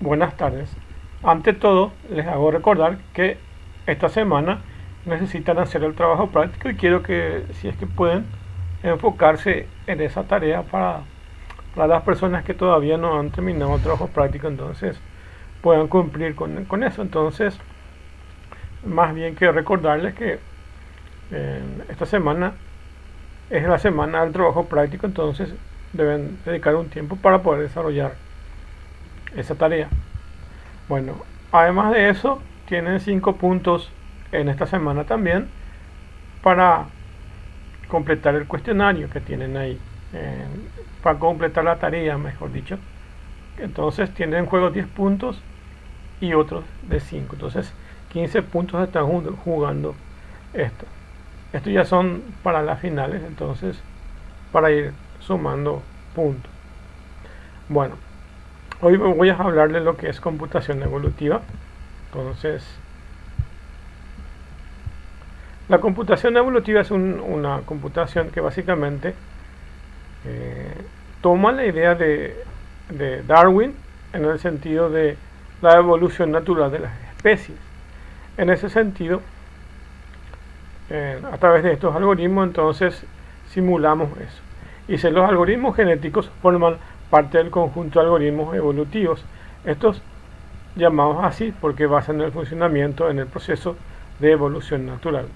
Buenas tardes. Ante todo, les hago recordar que esta semana necesitan hacer el trabajo práctico y quiero que, si es que pueden, enfocarse en esa tarea para las personas que todavía no han terminado el trabajo práctico, entonces puedan cumplir con eso. Entonces, más bien que recordarles que esta semana es la semana del trabajo práctico, entonces deben dedicar un tiempo para poder desarrollar esa tarea. Bueno, además de eso, tienen 5 puntos en esta semana también para completar el cuestionario que tienen ahí, para completar la tarea, mejor dicho. Entonces tienen en juego 10 puntos y otros de 5. Entonces 15 puntos están jugando esto. Estos ya son para las finales, entonces para ir sumando puntos. Bueno, hoy voy a hablar de lo que es computación evolutiva. Entonces, la computación evolutiva es una computación que básicamente toma la idea de Darwin en el sentido de la evolución natural de las especies. En ese sentido, a través de estos algoritmos, entonces simulamos eso. Y si los algoritmos genéticos forman parte del conjunto de algoritmos evolutivos, estos llamados así porque basan el funcionamiento en el proceso de evolución natural.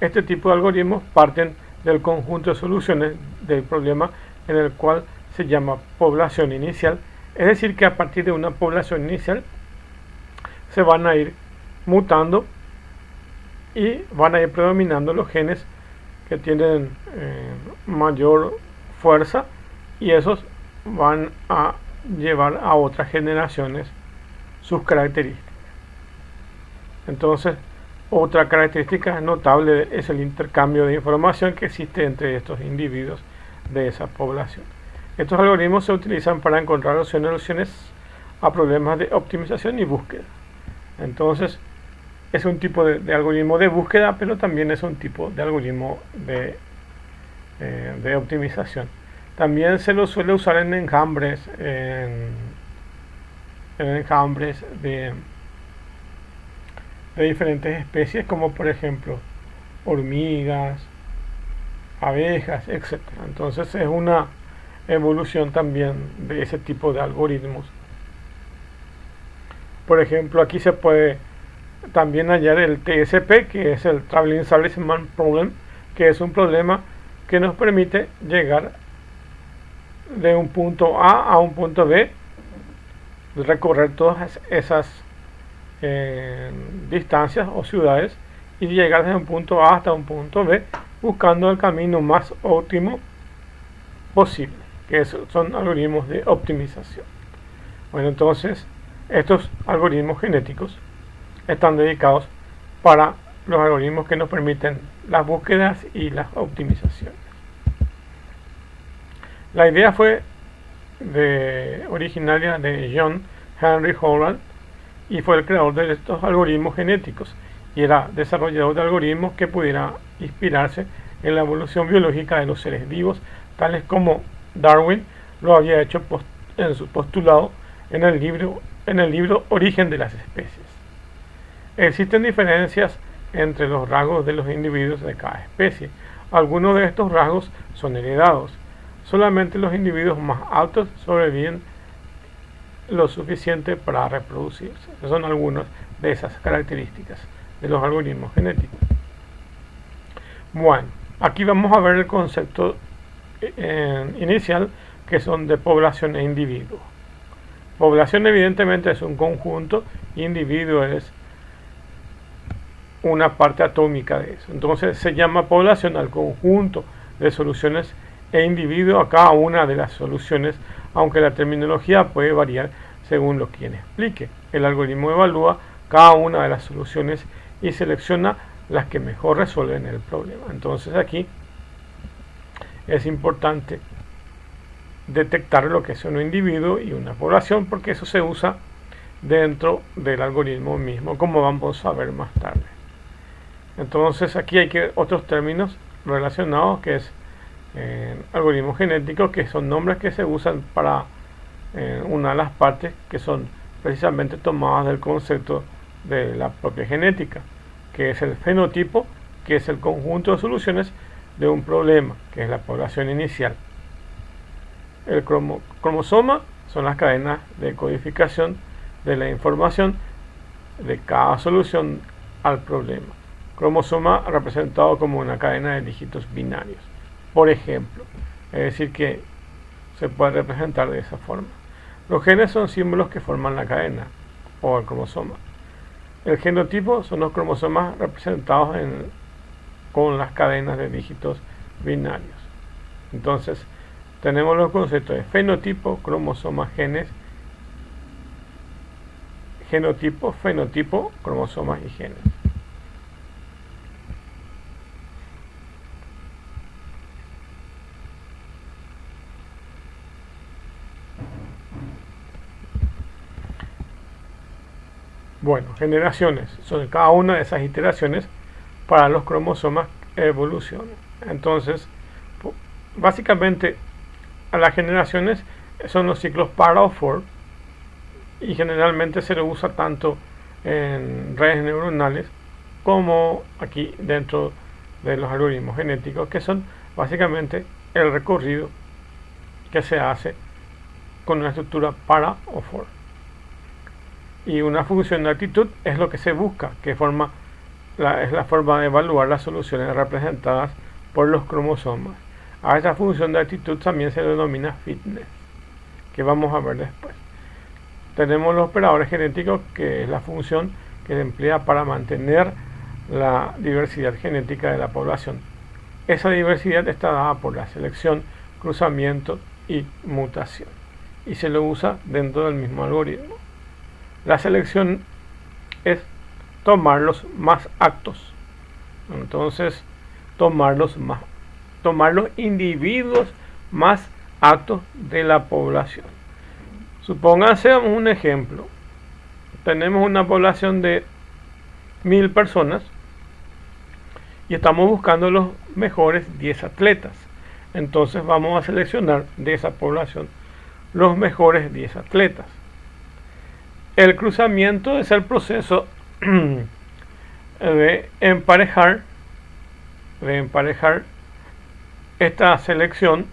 Este tipo de algoritmos parten del conjunto de soluciones del problema en el cual se llama población inicial, es decir que a partir de una población inicial se van a ir mutando y van a ir predominando los genes que tienen mayor fuerza, y esos van a llevar a otras generaciones sus características. Entonces, otra característica notable es el intercambio de información que existe entre estos individuos de esa población. Estos algoritmos se utilizan para encontrar soluciones a problemas de optimización y búsqueda. Entonces, es un tipo de algoritmo de búsqueda, pero también es un tipo de algoritmo de optimización. También se lo suele usar en enjambres, de diferentes especies, como por ejemplo hormigas, abejas, etc. Entonces es una evolución también de ese tipo de algoritmos. Por ejemplo, aquí se puede también hallar el TSP, que es el Traveling Salesman Problem, que es un problema que nos permite llegar de un punto A a un punto B, recorrer todas esas distancias o ciudades y llegar desde un punto A hasta un punto B buscando el camino más óptimo posible, que son algoritmos de optimización. Bueno, entonces estos algoritmos genéticos están dedicados para los algoritmos que nos permiten las búsquedas y las optimizaciones. La idea fue originaria de John Henry Howland, y fue el creador de estos algoritmos genéticos y era desarrollador de algoritmos que pudiera inspirarse en la evolución biológica de los seres vivos, tales como Darwin lo había hecho en su postulado en el libro Origen de las especies. Existen diferencias entre los rasgos de los individuos de cada especie. Algunos de estos rasgos son heredados. Solamente los individuos más altos sobreviven lo suficiente para reproducirse. Esas son algunas de esas características de los algoritmos genéticos. Bueno, aquí vamos a ver el concepto inicial, que son de población e individuo. Población evidentemente es un conjunto, individuo es una parte atómica de eso. Entonces se llama población al conjunto de soluciones e individuo a cada una de las soluciones, aunque la terminología puede variar según lo quien explique. El algoritmo evalúa cada una de las soluciones y selecciona las que mejor resuelven el problema. Entonces aquí es importante detectar lo que es un individuo y una población, porque eso se usa dentro del algoritmo mismo, como vamos a ver más tarde. Entonces aquí hay otros términos relacionados, que es algoritmos genéticos, que son nombres que se usan para una de las partes, que son precisamente tomadas del concepto de la propia genética, que es el fenotipo, que es el conjunto de soluciones de un problema, que es la población inicial. El cromosoma son las cadenas de codificación de la información de cada solución al problema. Cromosoma representado como una cadena de dígitos binarios, por ejemplo. Es decir, que se puede representar de esa forma. Los genes son símbolos que forman la cadena o el cromosoma. El genotipo son los cromosomas representados con las cadenas de dígitos binarios. Entonces, tenemos los conceptos de fenotipo, cromosoma, genes, genotipo, fenotipo, cromosomas y genes. Bueno, generaciones son cada una de esas iteraciones para los cromosomas evolucionan. Entonces, básicamente, las generaciones son los ciclos para o for, y generalmente se lo usa tanto en redes neuronales como aquí dentro de los algoritmos genéticos, que son básicamente el recorrido que se hace con una estructura para o for. Y una función de actitud es lo que se busca, que es la forma de evaluar las soluciones representadas por los cromosomas. A esa función de actitud también se denomina fitness, que vamos a ver después. Tenemos los operadores genéticos, que es la función que se emplea para mantener la diversidad genética de la población. Esa diversidad está dada por la selección, cruzamiento y mutación, y se lo usa dentro del mismo algoritmo. La selección es tomar los más aptos. Entonces, tomar los individuos más aptos de la población. Supónganse un ejemplo. Tenemos una población de 1000 personas y estamos buscando los mejores 10 atletas. Entonces vamos a seleccionar de esa población los mejores 10 atletas. El cruzamiento es el proceso de emparejar esta selección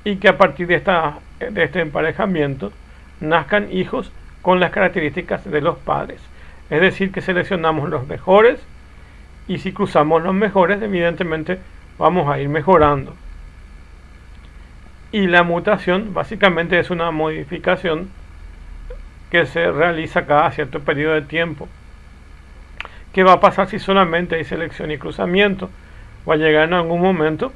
y que a partir de este emparejamiento nazcan hijos con las características de los padres. Es decir, que seleccionamos los mejores, y si cruzamos los mejores, evidentemente vamos a ir mejorando. Y la mutación básicamente es una modificación que se realiza cada cierto periodo de tiempo. ¿Qué va a pasar si solamente hay selección y cruzamiento? Va a llegar en algún momento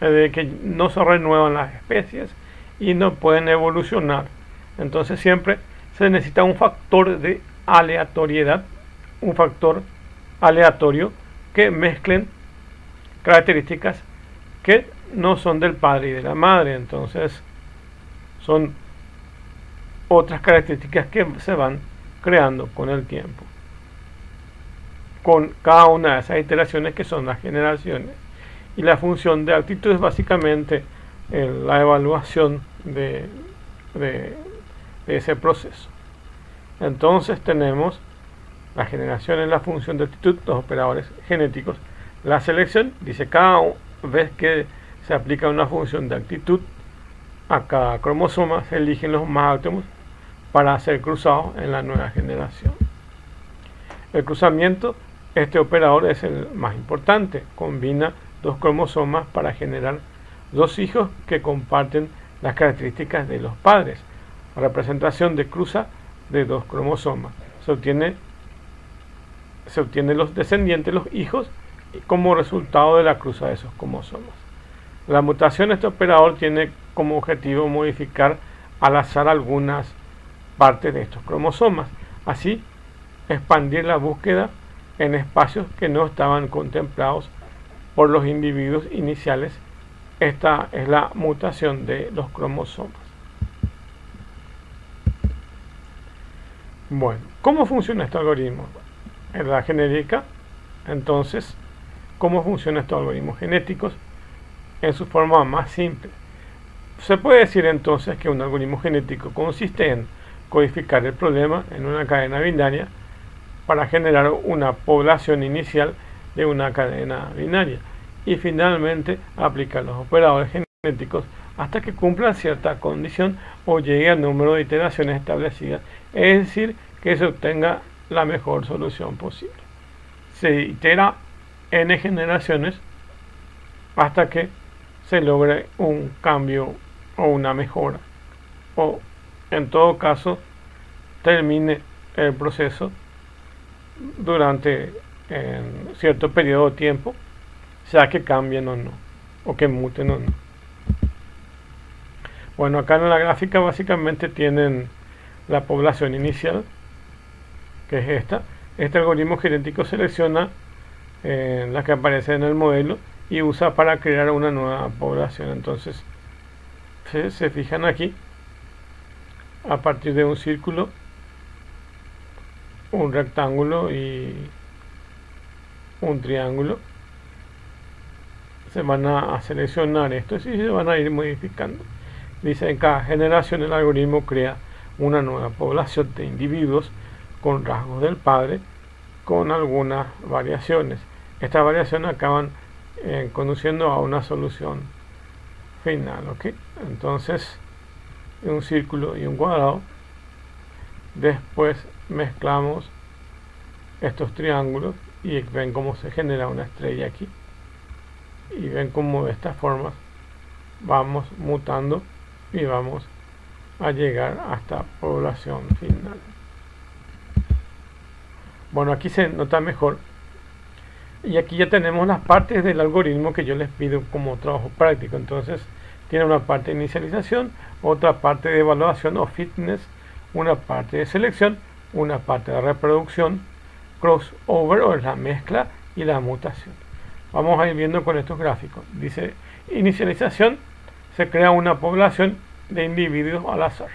de que no se renuevan las especies y no pueden evolucionar. Entonces siempre se necesita un factor de aleatoriedad, un factor aleatorio que mezclen características que no son del padre y de la madre. Entonces son otras características que se van creando con el tiempo, con cada una de esas iteraciones que son las generaciones. Y la función de actitud es básicamente la evaluación de ese proceso. Entonces tenemos la generación en la función de actitud, los operadores genéticos. La selección dice cada vez que se aplica una función de actitud a cada cromosoma se eligen los más óptimos para ser cruzados en la nueva generación. El cruzamiento, este operador es el más importante, combina dos cromosomas para generar dos hijos que comparten las características de los padres. La representación de cruza de dos cromosomas. Se obtiene los descendientes, los hijos, como resultado de la cruza de esos cromosomas. La mutación, este operador tiene como objetivo modificar al azar algunas partes de estos cromosomas, así expandir la búsqueda en espacios que no estaban contemplados por los individuos iniciales. Esta es la mutación de los cromosomas. Bueno, ¿cómo funciona este algoritmo? En la genética, entonces, ¿cómo funcionan estos algoritmos genéticos? En su forma más simple. Se puede decir entonces que un algoritmo genético consiste en codificar el problema en una cadena binaria para generar una población inicial de una cadena binaria y finalmente aplicar los operadores genéticos hasta que cumpla cierta condición o llegue al número de iteraciones establecidas, es decir, que se obtenga la mejor solución posible. Se itera n generaciones hasta que se logre un cambio o una mejora, o en todo caso termine el proceso durante cierto periodo de tiempo, sea que cambien o no, o que muten o no. Bueno, acá en la gráfica básicamente tienen la población inicial, que es esta. Este algoritmo genético selecciona la que aparece en el modelo y usa para crear una nueva población. Entonces, se fijan aquí, a partir de un círculo, un rectángulo y un triángulo, se van a seleccionar estos y se van a ir modificando. Dice, en cada generación el algoritmo crea una nueva población de individuos con rasgos del padre, con algunas variaciones. Estas variaciones acaban conduciendo a una solución final, ¿ok? Entonces, un círculo y un cuadrado. Después mezclamos estos triángulos y ven cómo se genera una estrella aquí. Y ven cómo de estas formas vamos mutando y vamos a llegar hasta población final. Bueno, aquí se nota mejor. Y aquí ya tenemos las partes del algoritmo que yo les pido como trabajo práctico. Entonces, tiene una parte de inicialización, otra parte de evaluación o fitness, una parte de selección, una parte de reproducción, crossover o la mezcla y la mutación. Vamos a ir viendo con estos gráficos. Dice, inicialización, se crea una población de individuos al azar.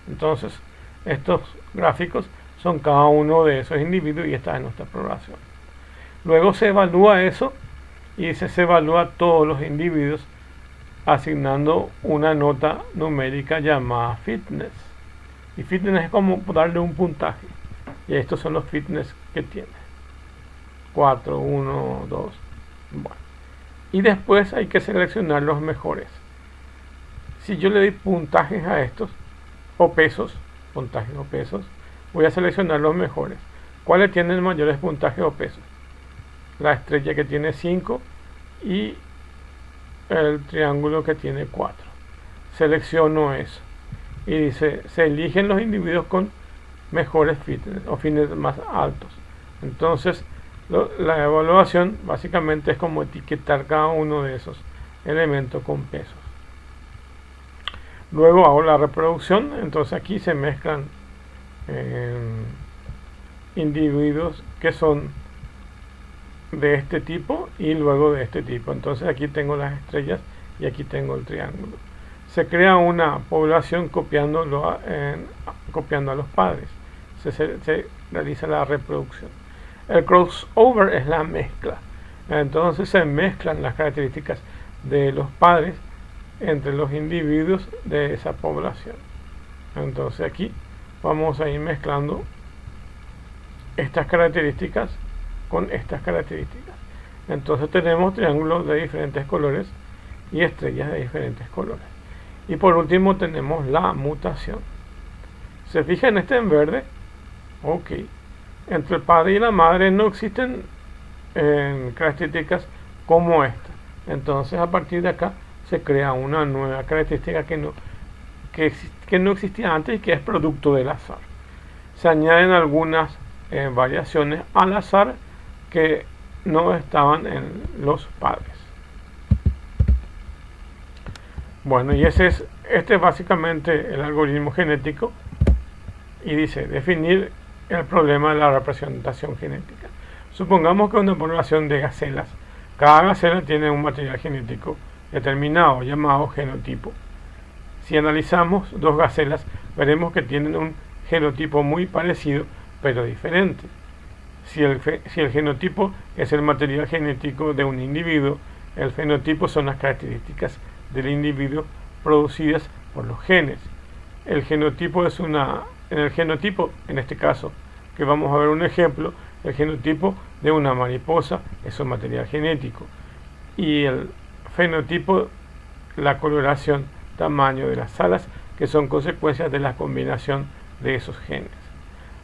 Entonces, estos gráficos son cada uno de esos individuos y esta es nuestra población. Luego se evalúa eso y se evalúa todos los individuos asignando una nota numérica llamada fitness. Y fitness es como darle un puntaje. Y estos son los fitness que tiene. 4, 1, 2. Bueno. Y después hay que seleccionar los mejores. Si yo le doy puntajes a estos, o pesos, puntajes o pesos, voy a seleccionar los mejores. ¿Cuáles tienen mayores puntajes o pesos? La estrella que tiene 5 y el triángulo que tiene 4. Selecciono eso. Y dice, se eligen los individuos con mejores fitness o fitness más altos. Entonces, la evaluación básicamente es como etiquetar cada uno de esos elementos con pesos. Luego hago la reproducción. Entonces aquí se mezclan individuos que son de este tipo y luego de este tipo. Entonces aquí tengo las estrellas y aquí tengo el triángulo. Se crea una población copiando a los padres. Se realiza la reproducción. El crossover es la mezcla. Entonces se mezclan las características de los padres entre los individuos de esa población. Entonces aquí vamos a ir mezclando estas características con estas características. Entonces tenemos triángulos de diferentes colores y estrellas de diferentes colores. Y por último tenemos la mutación. ¿Se fijan este en verde? Ok. Entre el padre y la madre no existen características como esta. Entonces a partir de acá se crea una nueva característica que no existía antes y que es producto del azar. Se añaden algunas variaciones al azar que no estaban en los padres. Bueno, y este es básicamente el algoritmo genético y dice definir el problema de la representación genética. Supongamos que una población de gacelas, cada gacela tiene un material genético determinado llamado genotipo. Si analizamos dos gacelas, veremos que tienen un genotipo muy parecido pero diferente. Si el genotipo es el material genético de un individuo, el fenotipo son las características del individuo producidas por los genes. El genotipo es una en el genotipo, en este caso, que vamos a ver un ejemplo, el genotipo de una mariposa, eso es material genético, y el fenotipo, la coloración, tamaño de las alas, que son consecuencias de la combinación de esos genes.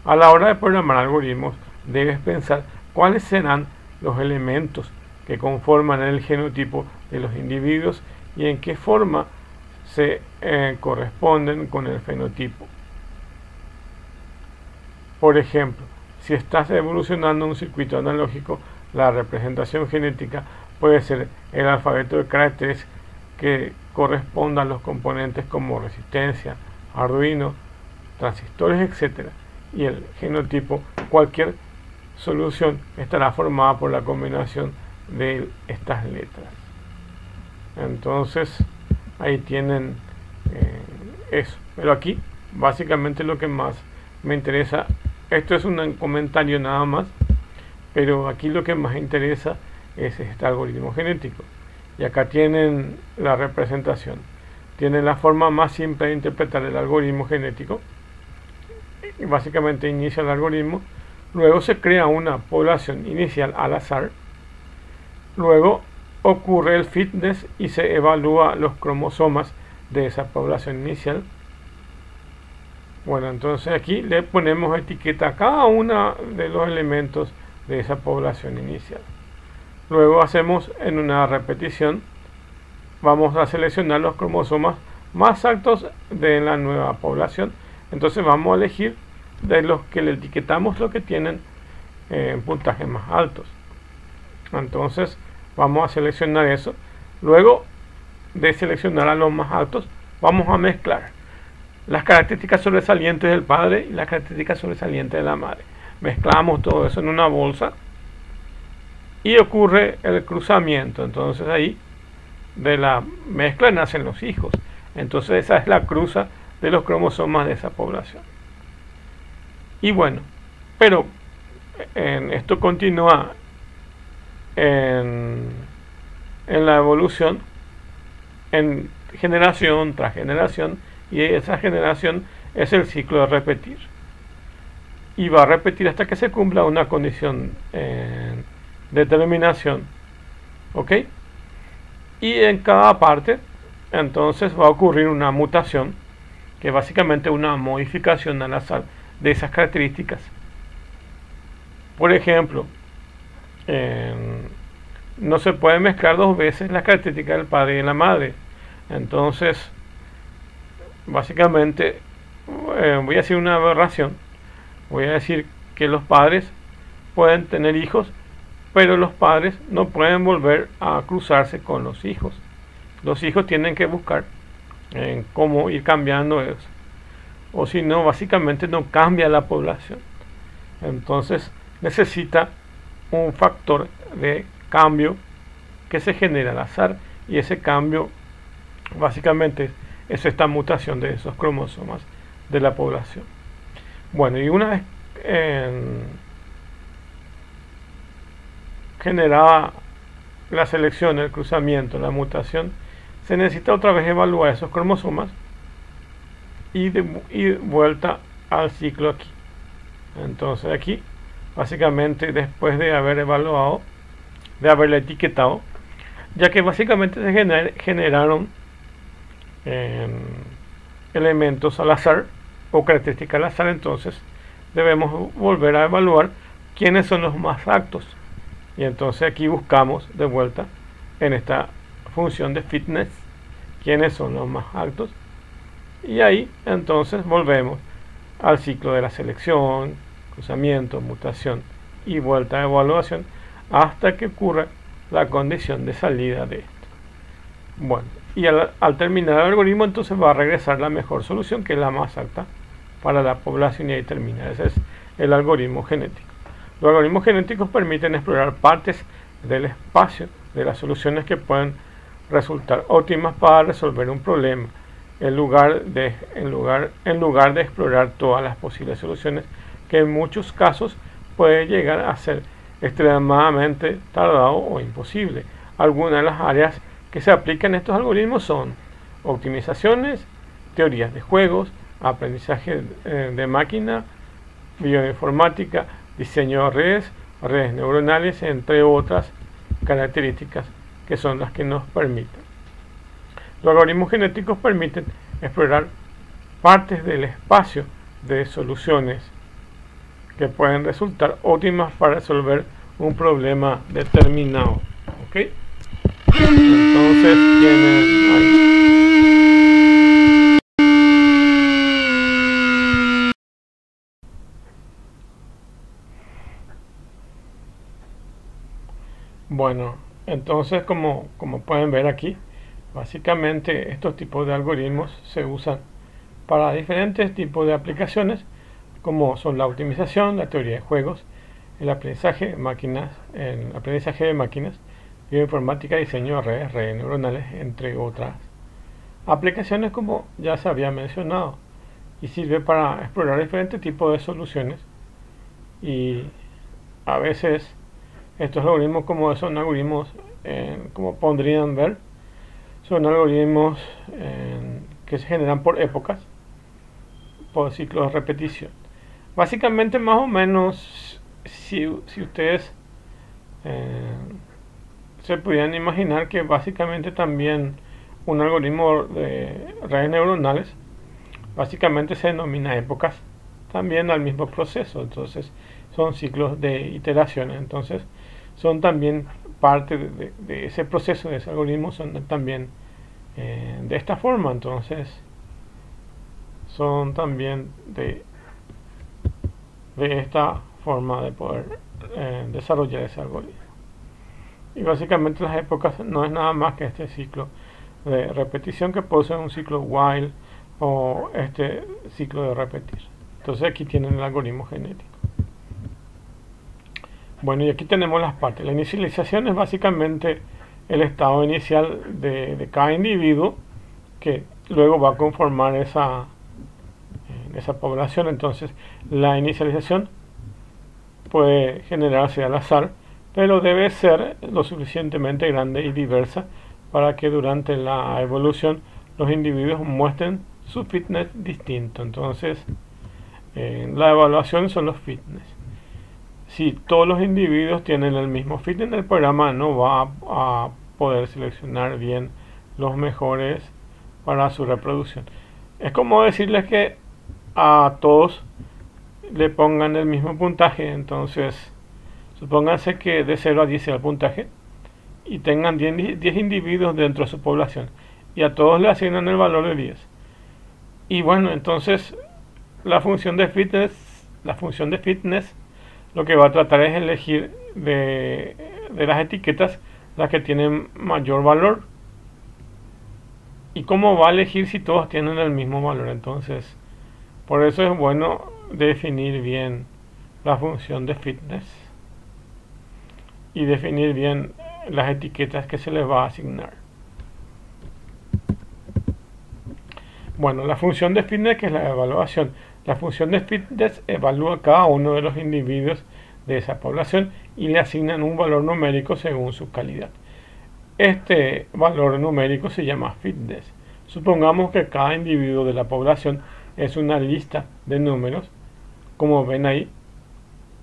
A la hora de programar algoritmos, debes pensar cuáles serán los elementos que conforman el genotipo de los individuos y en qué forma se corresponden con el fenotipo. Por ejemplo, si estás evolucionando un circuito analógico, la representación genética puede ser el alfabeto de caracteres que correspondan a los componentes como resistencia, Arduino, transistores, etc. Y el genotipo, cualquier solución estará formada por la combinación de estas letras. Entonces ahí tienen eso. Pero aquí básicamente lo que más me interesa, esto es un comentario nada más, pero aquí lo que más interesa es este algoritmo genético. Y acá tienen la representación. Tienen la forma más simple de interpretar el algoritmo genético. Y básicamente inicia el algoritmo. Luego se crea una población inicial al azar. Luego ocurre el fitness y se evalúa los cromosomas de esa población inicial. Bueno, entonces aquí le ponemos etiqueta a cada uno de los elementos de esa población inicial. Luego hacemos en una repetición, vamos a seleccionar los cromosomas más altos de la nueva población. Entonces vamos a elegir de los que le etiquetamos lo que tienen puntajes más altos. Entonces vamos a seleccionar eso. Luego de seleccionar a los más altos, vamos a mezclar las características sobresalientes del padre y las características sobresalientes de la madre. Mezclamos todo eso en una bolsa y ocurre el cruzamiento. Entonces ahí de la mezcla nacen los hijos. Entonces esa es la cruza de los cromosomas de esa población. Y bueno, pero esto continúa en la evolución, en generación tras generación, y esa generación es el ciclo de repetir. Y va a repetir hasta que se cumpla una condición de terminación. ¿Ok? Y en cada parte, entonces va a ocurrir una mutación, que es básicamente una modificación al azar de esas características. Por ejemplo, no se puede mezclar dos veces las características del padre y de la madre. Entonces, básicamente, voy a hacer una aberración. Voy a decir que los padres pueden tener hijos, pero los padres no pueden volver a cruzarse con los hijos. Los hijos tienen que buscar cómo ir cambiando eso. O si no, básicamente no cambia la población. Entonces necesita un factor de cambio que se genera al azar, y ese cambio básicamente es esta mutación de esos cromosomas de la población. Bueno, y una vez generada la selección, el cruzamiento, la mutación, se necesita otra vez evaluar esos cromosomas y vuelta al ciclo aquí. Entonces aquí, básicamente después de haber evaluado, de haberle etiquetado, ya que básicamente se generaron elementos al azar o características al azar, entonces debemos volver a evaluar quiénes son los más aptos. Y entonces aquí buscamos de vuelta en esta función de fitness quiénes son los más altos, y ahí entonces volvemos al ciclo de la selección, cruzamiento, mutación y vuelta a evaluación hasta que ocurra la condición de salida de esto. Bueno, y al terminar el algoritmo, entonces va a regresar la mejor solución, que es la más alta para la población, y ahí termina. Ese es el algoritmo genético. Los algoritmos genéticos permiten explorar partes del espacio de las soluciones que pueden resultar óptimas para resolver un problema, en lugar de explorar todas las posibles soluciones, que en muchos casos puede llegar a ser extremadamente tardado o imposible. Algunas de las áreas que se aplican a estos algoritmos son optimizaciones, teorías de juegos, aprendizaje de máquina, bioinformática, diseño de redes, redes neuronales, entre otras características que son las que nos permiten. Los algoritmos genéticos permiten explorar partes del espacio de soluciones que pueden resultar óptimas para resolver un problema determinado. ¿Ok? Entonces tienen ahí. Bueno, entonces como pueden ver aquí, básicamente estos tipos de algoritmos se usan para diferentes tipos de aplicaciones, como son la optimización, la teoría de juegos, el aprendizaje de máquinas, bioinformática, diseño de redes neuronales, entre otras aplicaciones, como ya se había mencionado, y sirve para explorar diferentes tipos de soluciones. Y a veces estos algoritmos, como son algoritmos, como podrían ver, son algoritmos que se generan por épocas, por ciclos de repetición. Básicamente, más o menos, si ustedes se pudieran imaginar que básicamente también un algoritmo de redes neuronales básicamente se denomina épocas también al mismo proceso. Entonces son ciclos de iteraciones. Entonces son también parte de ese proceso, de ese algoritmo, son también de esta forma. Entonces son también de esta forma de poder desarrollar ese algoritmo. Y básicamente las épocas no es nada más que este ciclo de repetición, que puede ser un ciclo while o este ciclo de repetir. Entonces aquí tienen el algoritmo genético. Bueno, y aquí tenemos las partes. La inicialización es básicamente el estado inicial de cada individuo, que luego va a conformar esa población. Entonces la inicialización puede generarse al azar, pero debe ser lo suficientemente grande y diversa para que durante la evolución los individuos muestren su fitness distinto. Entonces la evaluación son los fitness. Si todos los individuos tienen el mismo fitness, el programa no va a poder seleccionar bien los mejores para su reproducción. Es como decirles que a todos le pongan el mismo puntaje. Entonces supónganse que de 0 a 10 sea el puntaje y tengan 10 individuos dentro de su población y a todos le asignan el valor de 10. Y bueno, entonces la función de fitness lo que va a tratar es elegir de las etiquetas las que tienen mayor valor. ¿Y cómo va a elegir si todos tienen el mismo valor? Entonces, por eso es bueno definir bien la función de fitness y definir bien las etiquetas que se les va a asignar. Bueno, la función de fitness, que es la evaluación. La función de fitness evalúa cada uno de los individuos de esa población y le asignan un valor numérico según su calidad. Este valor numérico se llama fitness. Supongamos que cada individuo de la población es una lista de números. Como ven ahí,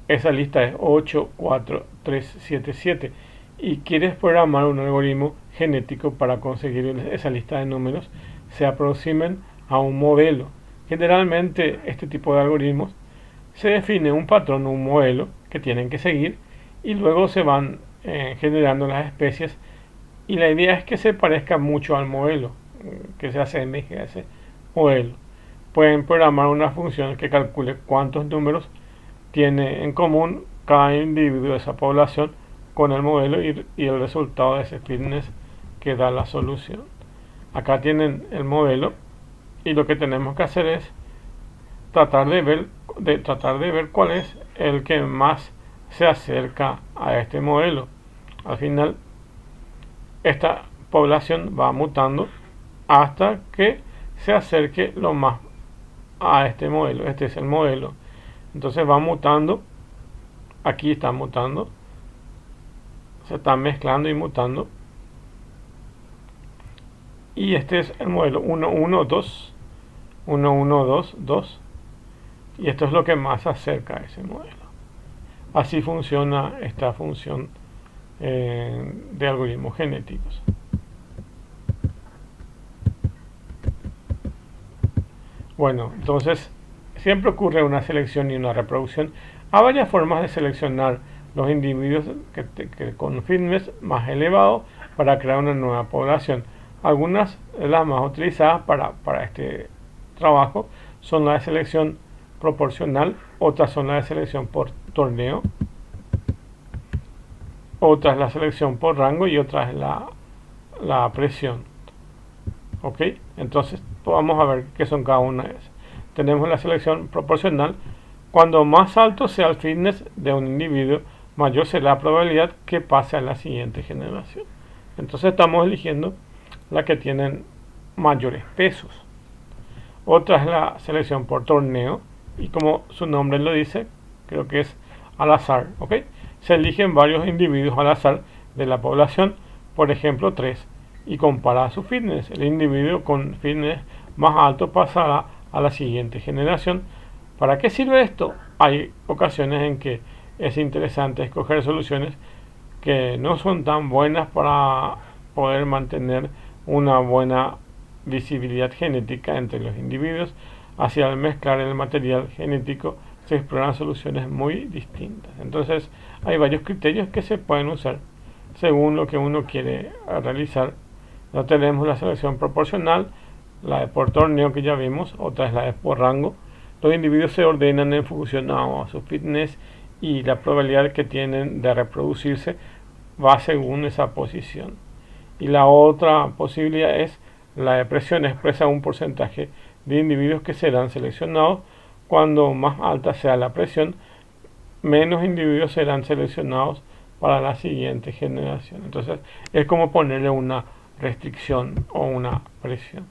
esa lista es 8, 4, 3, 7, 7. Y quieres programar un algoritmo genético para conseguir esa lista de números, se aproximen a un modelo. Generalmente este tipo de algoritmos se define un patrón, un modelo que tienen que seguir, y luego se van generando las especies, y la idea es que se parezca mucho al modelo, que se asemeje a ese modelo. Pueden programar una función que calcule cuántos números tiene en común cada individuo de esa población con el modelo y el resultado de ese fitness que da la solución. Acá tienen el modelo y lo que tenemos que hacer es tratar de ver cuál es el que más se acerca a este modelo. Al final esta población va mutando hasta que se acerque lo más a este modelo. Este es el modelo. Entonces va mutando. Aquí está mutando. Se está mezclando y mutando. Y este es el modelo 1, 1, 2. 1, 1, 2, 2. Y esto es lo que más se acerca a ese modelo. Así funciona esta función de algoritmos genéticos. Bueno, entonces siempre ocurre una selección y una reproducción. Hay varias formas de seleccionar los individuos que con fitness más elevado para crear una nueva población. Algunas de las más utilizadas para este trabajo son la de selección proporcional, otras son la de selección por torneo, otra es la selección por rango y otra es la presión. Ok, entonces vamos a ver qué son cada una de esas. Tenemos la selección proporcional. Cuando más alto sea el fitness de un individuo, mayor será la probabilidad que pase a la siguiente generación. Entonces estamos eligiendo la que tienen mayores pesos. Otra es la selección por torneo, y como su nombre lo dice, creo que es al azar. ¿Ok? Se eligen varios individuos al azar de la población, por ejemplo 3, y compara su fitness. El individuo con fitness más alto pasará a la siguiente generación. ¿Para qué sirve esto? Hay ocasiones en que es interesante escoger soluciones que no son tan buenas para poder mantener una buena visibilidad genética entre los individuos. Así, al mezclar el material genético se exploran soluciones muy distintas. Entonces hay varios criterios que se pueden usar según lo que uno quiere realizar. No tenemos la selección proporcional, la de por torneo que ya vimos, otra es la de por rango. Los individuos se ordenan en función a su fitness y la probabilidad que tienen de reproducirse va según esa posición. Y la otra posibilidad es la de presión, expresa un porcentaje de individuos que serán seleccionados. Cuando más alta sea la presión, menos individuos serán seleccionados para la siguiente generación. Entonces es como ponerle una restricción o una presión.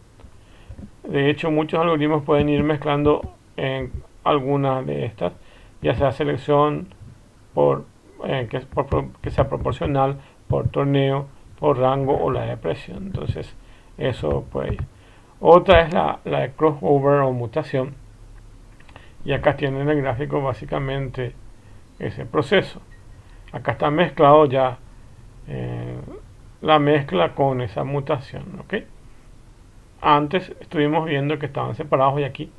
De hecho, muchos algoritmos pueden ir mezclando en alguna de estas, ya sea selección que sea proporcional, por torneo, por rango o la de presión. Entonces eso puede ir. Otra es la de crossover o mutación, y acá tienen el gráfico básicamente ese proceso. Acá está mezclado ya la mezcla con esa mutación. ¿Ok? Antes estuvimos viendo que estaban separados, y aquí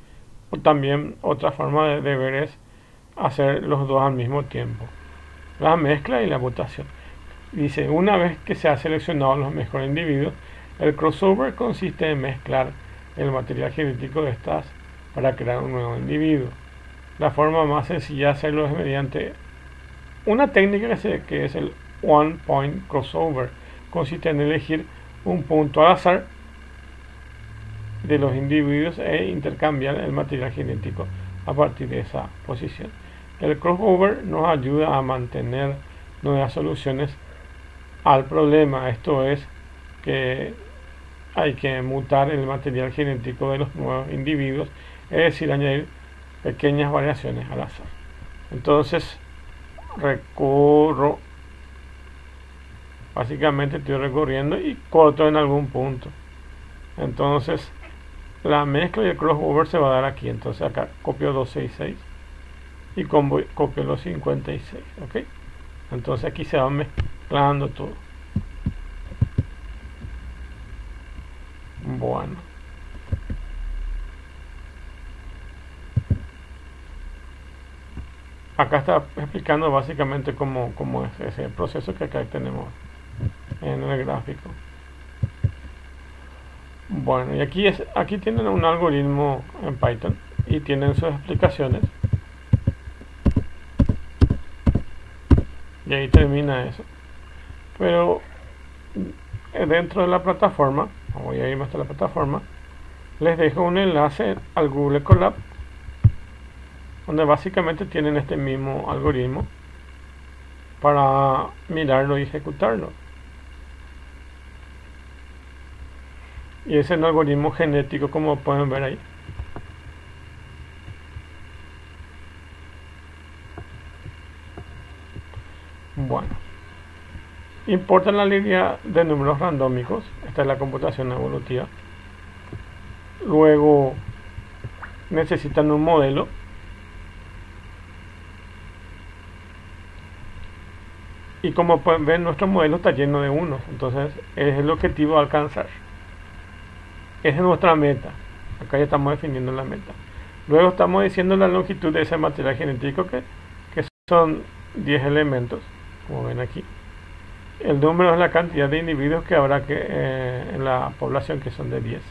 también otra forma de ver es hacer los dos al mismo tiempo, la mezcla y la mutación. Dice, una vez que se han seleccionado los mejores individuos, el crossover consiste en mezclar el material genético de estas para crear un nuevo individuo. La forma más sencilla de hacerlo es mediante una técnica que es el one point crossover. Consiste en elegir un punto al azar de los individuos e intercambiar el material genético a partir de esa posición. El crossover nos ayuda a mantener nuevas soluciones al problema. Esto es que hay que mutar el material genético de los nuevos individuos, es decir, añadir pequeñas variaciones al azar. Entonces recorro, básicamente estoy recorriendo y corto en algún punto. Entonces la mezcla y el crossover se va a dar aquí. Entonces acá copio 266 y copio los 56. ¿Ok? Entonces aquí se va mezclando todo. Bueno, acá está explicando básicamente cómo es ese proceso que acá tenemos en el gráfico. Bueno, y aquí tienen un algoritmo en Python y tienen sus explicaciones. Y ahí termina eso. Pero dentro de la plataforma, voy a irme hasta la plataforma, les dejo un enlace al Google Colab, donde básicamente tienen este mismo algoritmo para mirarlo y ejecutarlo. Y es el algoritmo genético, como pueden ver ahí. Bueno, importa la línea de números randómicos. Esta es la computación evolutiva. Luego necesitan un modelo. Y como pueden ver, nuestro modelo está lleno de unos, entonces es el objetivo a alcanzar. Esa es nuestra meta. Acá ya estamos definiendo la meta. Luego estamos diciendo la longitud de ese material genético que son 10 elementos, como ven aquí. El número es la cantidad de individuos que habrá en la población, que son de 10.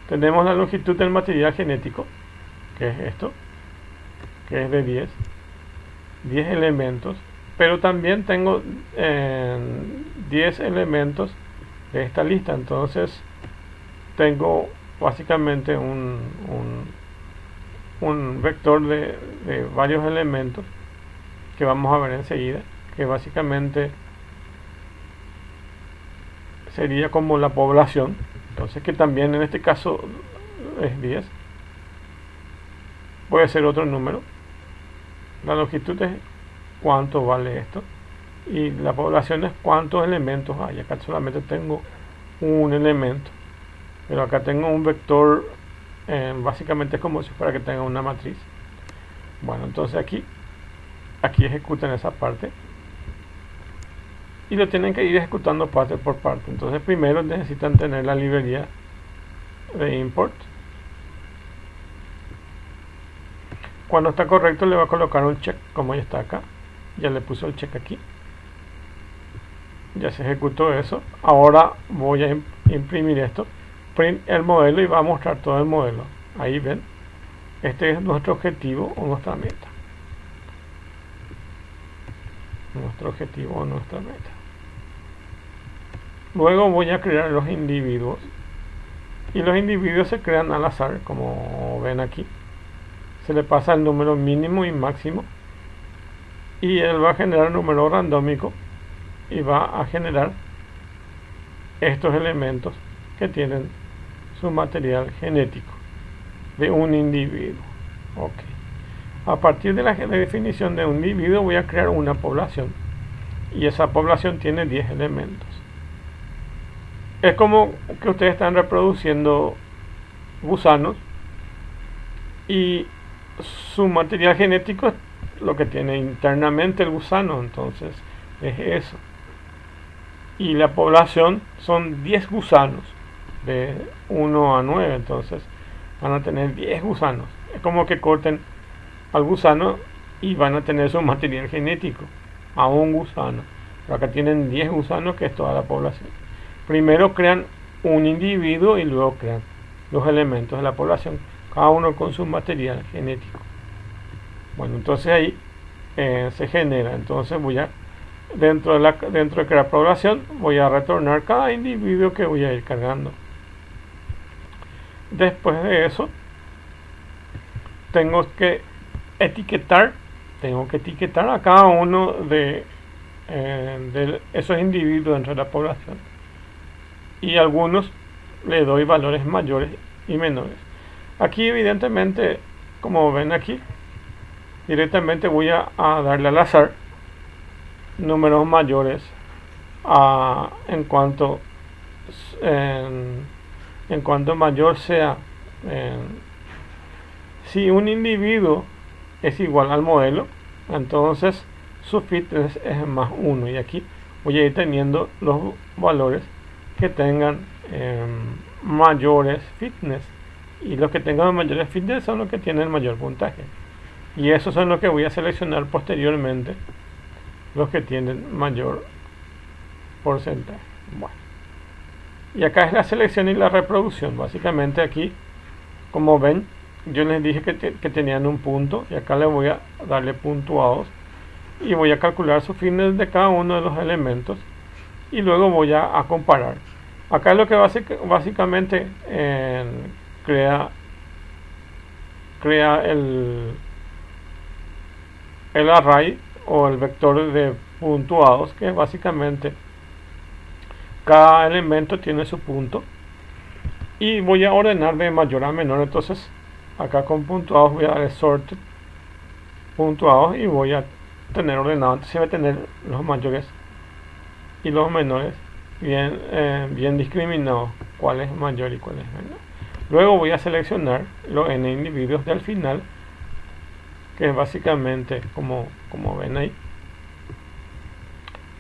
Tenemos la longitud del material genético, que es esto, que es de 10 elementos. Pero también tengo 10 elementos de esta lista, entonces tengo básicamente un vector de varios elementos que vamos a ver enseguida, que básicamente sería como la población, entonces que también en este caso es 10, puede ser otro número. La longitud es cuánto vale esto, y la población es cuántos elementos hay. Acá solamente tengo un elemento, pero acá tengo un vector, básicamente es como si fuera que tenga una matriz. Bueno, entonces aquí ejecutan esa parte y lo tienen que ir ejecutando parte por parte. Entonces primero necesitan tener la librería de import. Cuando está correcto le va a colocar un check, como ya está acá. Ya le puso el check aquí, ya se ejecutó eso. Ahora voy a imprimir esto, print el modelo, y va a mostrar todo el modelo. Ahí ven, este es nuestro objetivo o nuestra meta. Nuestro objetivo o nuestra meta. Luego voy a crear los individuos, y los individuos se crean al azar, como ven aquí. Se le pasa el número mínimo y máximo, y él va a generar un número randómico y va a generar estos elementos que tienen su material genético de un individuo. Ok. A partir de la definición de un individuo voy a crear una población, y esa población tiene 10 elementos. Es como que ustedes están reproduciendo gusanos y su material genético es lo que tiene internamente el gusano, entonces es eso. Y la población son 10 gusanos, de 1 a 9, entonces van a tener 10 gusanos. Es como que corten al gusano y van a tener su material genético a un gusano. Pero acá tienen 10 gusanos, que es toda la población. Primero crean un individuo y luego crean los elementos de la población, cada uno con su material genético. Bueno, entonces ahí se genera. Entonces voy a, dentro de crear población, voy a retornar cada individuo que voy a ir cargando. Después de eso, tengo que etiquetar a cada uno de esos individuos dentro de la población, y algunos le doy valores mayores y menores. Aquí evidentemente, como ven aquí, directamente voy a darle al azar números mayores en cuanto mayor sea. Si un individuo es igual al modelo, entonces su fitness es más 1, y aquí voy a ir teniendo los valores que tengan mayores fitness, y los que tengan mayores fitness son los que tienen mayor puntaje, y esos son los que voy a seleccionar posteriormente, los que tienen mayor porcentaje. Bueno, y acá es la selección y la reproducción. Básicamente aquí, como ven, yo les dije que tenían un punto, y acá les voy a darle puntuados, y voy a calcular su fitness de cada uno de los elementos, y luego voy a comparar. Acá es lo que básicamente crea el array o el vector de puntuados, que básicamente cada elemento tiene su punto, y voy a ordenar de mayor a menor. Entonces acá con puntuados voy a dar sorted puntuados, y voy a tener ordenado. Entonces voy a tener los mayores y los menores bien discriminados, cuál es mayor y cuál es menor. Luego voy a seleccionar los n individuos del final, que es básicamente como ven ahí,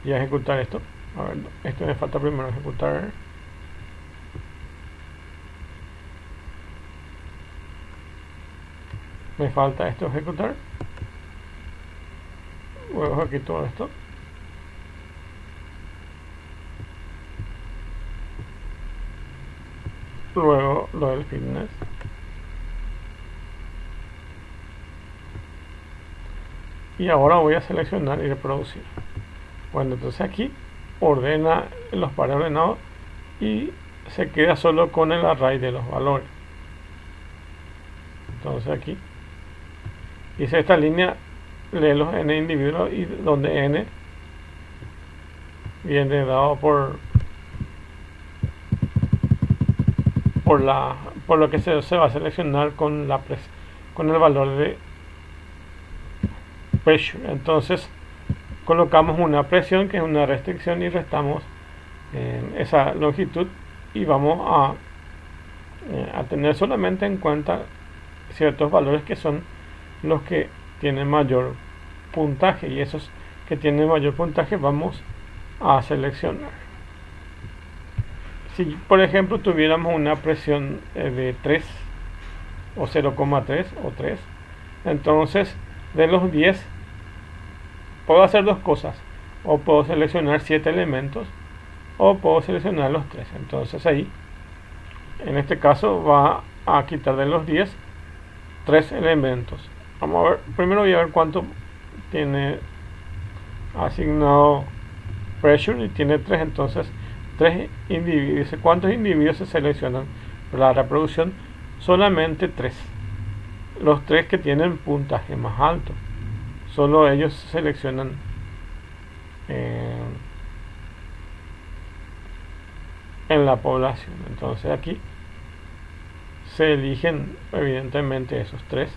y a ejecutar esto. A ver, esto me falta primero ejecutar. Me falta esto ejecutar. Luego aquí todo esto. Luego lo del fitness. Y ahora voy a seleccionar y reproducir. Bueno, entonces aquí ordena los pares ordenados y se queda solo con el array de los valores. Entonces aquí hice esta línea, lee los n individuos y donde n viene dado por lo que se va a seleccionar con el valor de pressure. Entonces colocamos una presión que es una restricción y restamos esa longitud y vamos a tener solamente en cuenta ciertos valores que son los que tienen mayor puntaje, y esos que tienen mayor puntaje vamos a seleccionar. Si por ejemplo tuviéramos una presión de 3 o 0,3 o 3, entonces de los 10 puedo hacer dos cosas: o puedo seleccionar 7 elementos o puedo seleccionar los 3. Entonces ahí en este caso va a quitar de los 10 3 elementos. Vamos a ver, primero voy a ver cuánto tiene asignado pressure, y tiene 3, entonces 3 individuos. ¿Cuántos individuos se seleccionan para la reproducción? Solamente 3. Los 3 que tienen puntaje más alto, solo ellos se seleccionan en la población. Entonces aquí se eligen evidentemente esos 3.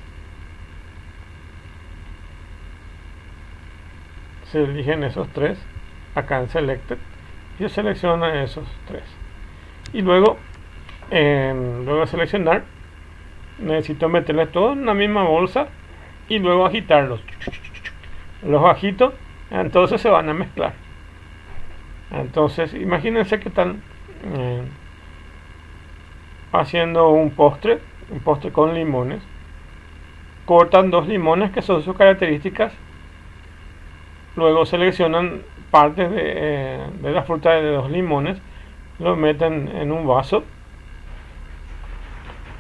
Se eligen esos 3 acá en Selected y se seleccionan esos 3. Y luego de seleccionar, necesito meterles todo en una misma bolsa y luego agitarlos. Los agito, entonces se van a mezclar. Entonces imagínense que están haciendo un postre con limones. Cortan 2 limones que son sus características. Luego seleccionan partes de la fruta de 2 limones, lo meten en un vaso.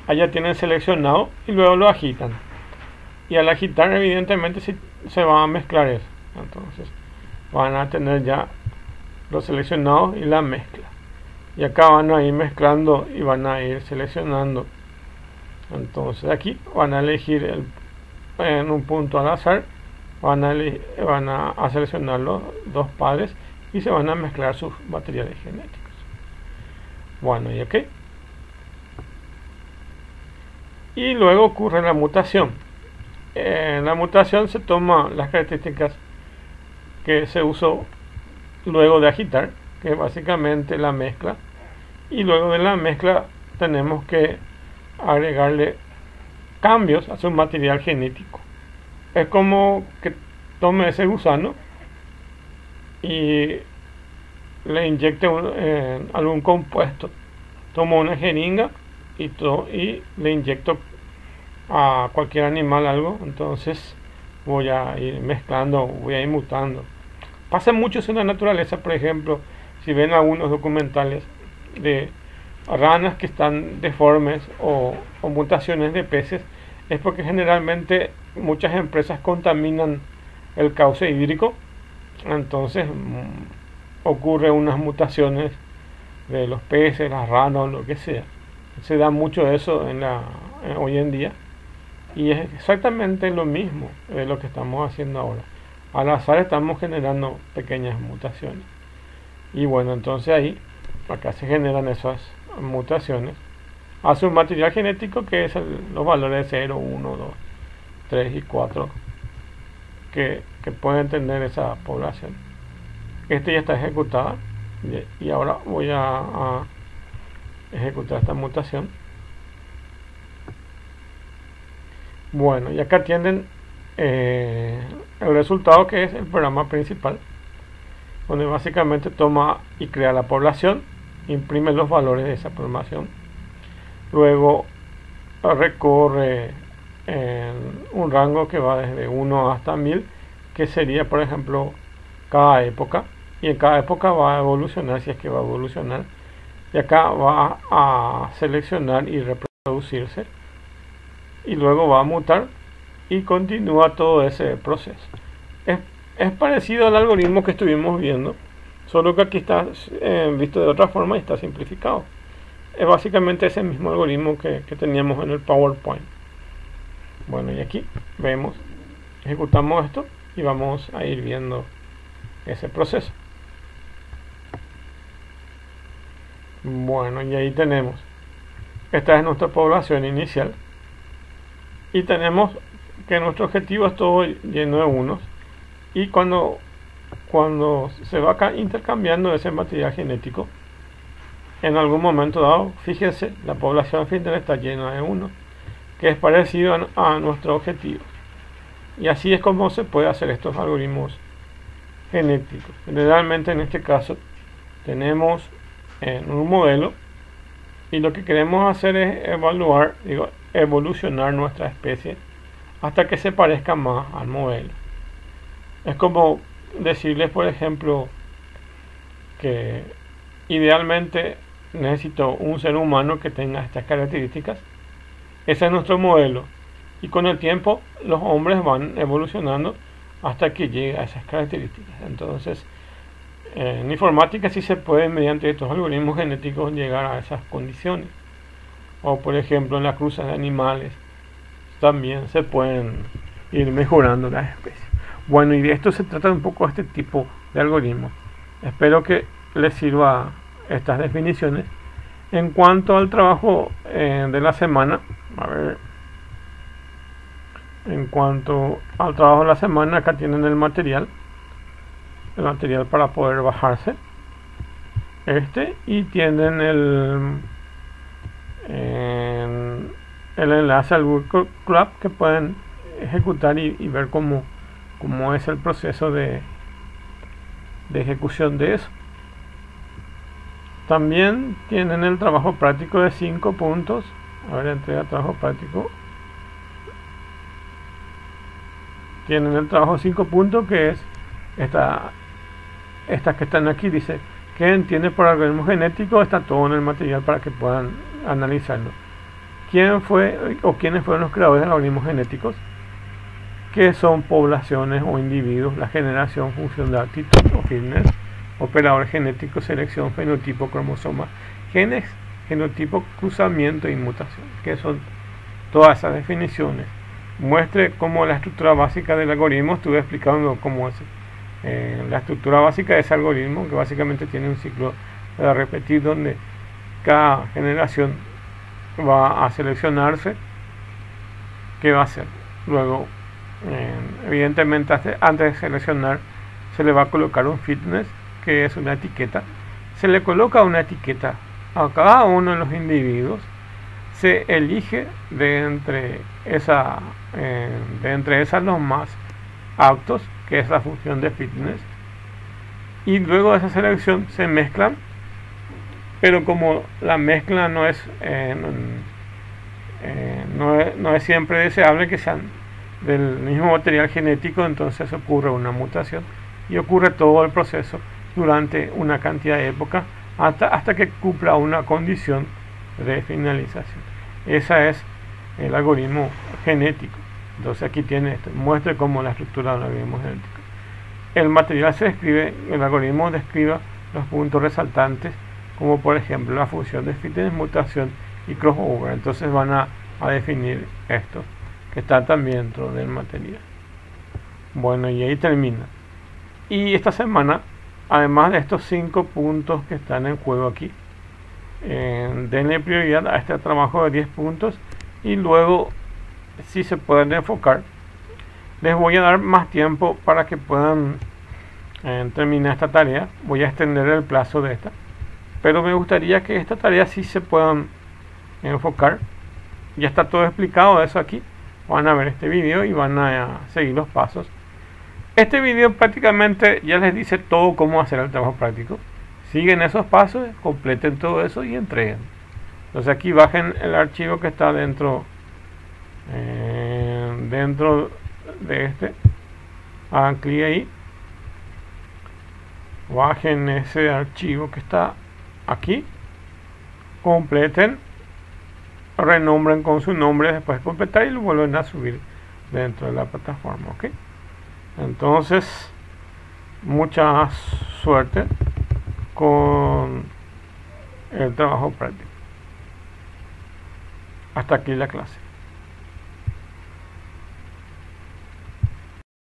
Allá tienen seleccionado y luego lo agitan. Y al agitar evidentemente se va a mezclar eso. Entonces van a tener ya los seleccionados y la mezcla. Y acá van a ir mezclando y van a ir seleccionando. Entonces aquí van a elegir en un punto al azar. Van a seleccionar los 2 padres y se van a mezclar sus materiales genéticos. Bueno, y ok. Y luego ocurre la mutación. En la mutación se toman las características que se usó luego de agitar, que es básicamente la mezcla. Y luego de la mezcla tenemos que agregarle cambios a su material genético. Es como que tome ese gusano y le inyecte algún compuesto. Tomo una jeringa y le inyecto a cualquier animal algo. Entonces voy a ir mezclando, voy a ir mutando. Pasa mucho en la naturaleza. Por ejemplo, si ven algunos documentales de ranas que están deformes o mutaciones de peces, es porque generalmente muchas empresas contaminan el cauce hídrico. Entonces ocurre unas mutaciones de los peces, las ranas o lo que sea. Se da mucho eso hoy en día, y es exactamente lo mismo de lo que estamos haciendo ahora. Al azar estamos generando pequeñas mutaciones, y bueno, entonces ahí acá se generan esas mutaciones a su material genético, que es los valores 0, 1, 2, 3 y 4 que pueden tener esa población. Este ya está ejecutada, y ahora voy a ejecutar esta mutación. Bueno, y acá tienen el resultado, que es el programa principal, donde básicamente toma y crea la población, imprime los valores de esa población, luego recorre en un rango que va desde 1 hasta 1000, que sería, por ejemplo, cada época, y en cada época va a evolucionar, si es que va a evolucionar, y acá va a seleccionar y reproducirse, y luego va a mutar y continúa todo ese proceso. Es parecido al algoritmo que estuvimos viendo, solo que aquí está visto de otra forma y está simplificado. Es básicamente ese mismo algoritmo que teníamos en el PowerPoint. Bueno, y aquí vemos, ejecutamos esto y vamos a ir viendo ese proceso. Bueno, y ahí tenemos, esta es nuestra población inicial, y tenemos que nuestro objetivo es todo lleno de unos, y cuando se va intercambiando ese material genético, en algún momento dado, fíjense, la población final está llena de uno, que es parecido a nuestro objetivo. Y así es como se puede hacer estos algoritmos genéticos. Generalmente en este caso tenemos un modelo, y lo que queremos hacer es evolucionar nuestra especie hasta que se parezca más al modelo. Es como decirles, por ejemplo, que idealmente necesito un ser humano que tenga estas características. Ese es nuestro modelo, y con el tiempo los hombres van evolucionando hasta que llegue a esas características. Entonces, en informática sí se puede, mediante estos algoritmos genéticos, llegar a esas condiciones. O por ejemplo en la cruza de animales también se pueden ir mejorando las especies. Bueno, y de esto se trata un poco este tipo de algoritmos. Espero que les sirva estas definiciones. En cuanto al trabajo de la semana, en cuanto al trabajo de la semana, acá tienen el material para poder bajarse, y tienen el enlace al Google Club, que pueden ejecutar y ver cómo es el proceso de ejecución de eso. También tienen el trabajo práctico de 5 puntos. Entrega trabajo práctico. Tienen el trabajo 5 puntos, que es estas que están aquí. Dice: ¿qué entiende por algoritmo genético? Está todo en el material para que puedan analizarlo. ¿Quién fue o quiénes fueron los creadores de algoritmos genéticos? ¿Qué son poblaciones o individuos? La generación, función de actitud o fitness, operador genético, selección, fenotipo, cromosoma, genes, genotipo, cruzamiento y mutación. ¿Qué son todas esas definiciones? Muestre cómo la estructura básica del algoritmo. Estuve explicando cómo es la estructura básica de ese algoritmo, que básicamente tiene un ciclo de repetir, donde cada generación va a seleccionarse qué va a hacer. Luego, evidentemente, antes de seleccionar, se le va a colocar un fitness, que es una etiqueta. Se le coloca una etiqueta a cada uno de los individuos. Se elige de entre esas los más aptos, que es la función de fitness, y luego de esa selección se mezclan, pero como la mezcla no es siempre deseable que sean del mismo material genético, entonces ocurre una mutación y ocurre todo el proceso durante una cantidad de época hasta que cumpla una condición de finalización. Ese es el algoritmo genético. Entonces aquí tiene esto, muestre cómo la estructura del algoritmo genético. El material se describe, el algoritmo describe los puntos resaltantes, como por ejemplo la función de fitness, mutación y crossover. Entonces van a definir esto, que está también dentro del material. Bueno, y ahí termina. Y esta semana, además de estos 5 puntos que están en juego aquí, denle prioridad a este trabajo de 10 puntos, y luego, si se pueden enfocar, les voy a dar más tiempo para que puedan terminar esta tarea. Voy a extender el plazo de esta, pero me gustaría que esta tarea sí se puedan enfocar. Ya está todo explicado eso aquí, van a ver este video y van a seguir los pasos. Este video prácticamente ya les dice todo cómo hacer el trabajo práctico. Siguen esos pasos, completen todo eso y entreguen. Entonces aquí bajen el archivo que está dentro de este, hagan clic ahí, bajen ese archivo que está aquí, completen, renombren con su nombre después de completar y lo vuelven a subir dentro de la plataforma. ¿Ok? Entonces, mucha suerte con el trabajo práctico. Hasta aquí la clase.